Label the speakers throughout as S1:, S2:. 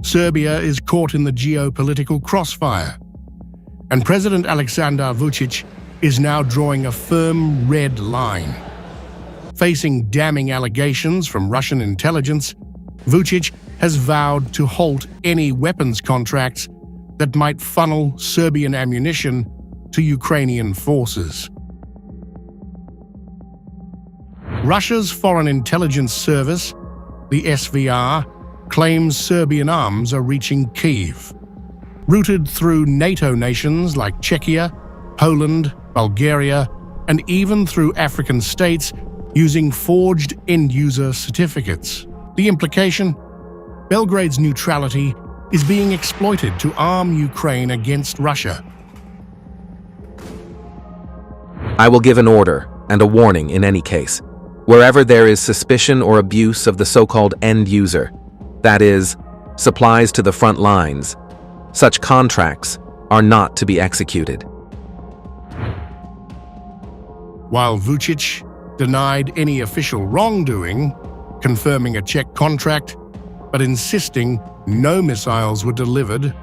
S1: Serbia is caught in the geopolitical crossfire, and President Aleksandar Vucic is now drawing a firm red line. Facing damning allegations from Russian intelligence, Vucic has vowed to halt any weapons contracts that might funnel Serbian ammunition to Ukrainian forces. Russia's Foreign Intelligence Service, the SVR, claims Serbian arms are reaching Kyiv. Routed through NATO nations like Czechia, Poland, Bulgaria, and even through African states using forged end-user certificates. The implication? Belgrade's neutrality is being exploited to arm Ukraine against Russia.
S2: I will give an order and a warning in any case. Wherever there is suspicion or abuse of the so-called end user, that is, supplies to the front lines, such contracts are not to be executed.
S1: While Vucic denied any official wrongdoing, confirming a Czech contract, but insisting no missiles were delivered,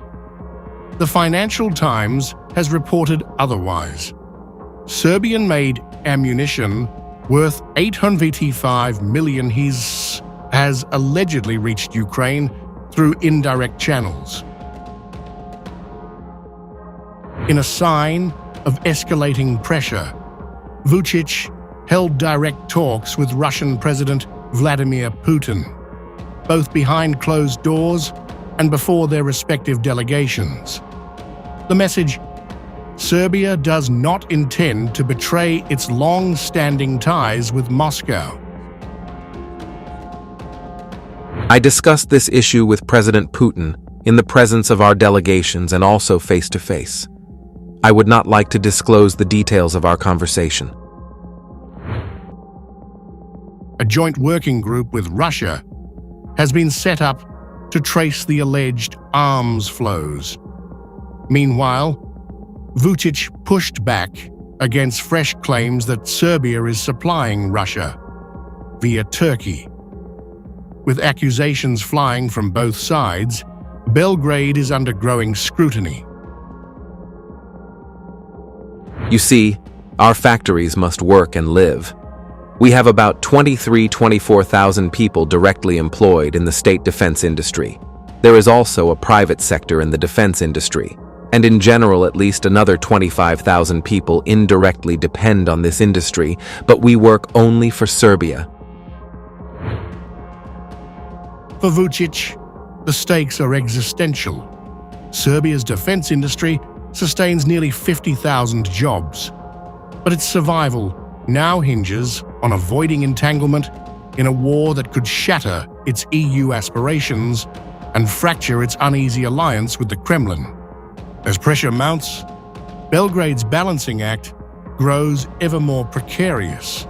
S1: the Financial Times has reported otherwise. Serbian-made ammunition worth 885 million has allegedly reached Ukraine through indirect channels. In a sign of escalating pressure, Vucic held direct talks with Russian President Vladimir Putin, both behind closed doors and before their respective delegations. The message: Serbia does not intend to betray its long-standing ties with Moscow.
S2: I discussed this issue with President Putin in the presence of our delegations and also face-to-face. I would not like to disclose the details of our conversation.
S1: A joint working group with Russia has been set up to trace the alleged arms flows. Meanwhile, Vucic pushed back against fresh claims that Serbia is supplying Russia via Turkey. With accusations flying from both sides, Belgrade is under growing scrutiny.
S2: You see, our factories must work and live. We have about 24,000 people directly employed in the state defense industry. There is also a private sector in the defense industry, and in general at least another 25,000 people indirectly depend on this industry, but we work only for Serbia.
S1: For Vucic, the stakes are existential. Serbia's defense industry sustains nearly 50,000 jobs, but its survival now hinges on avoiding entanglement in a war that could shatter its EU aspirations and fracture its uneasy alliance with the Kremlin. As pressure mounts, Belgrade's balancing act grows ever more precarious.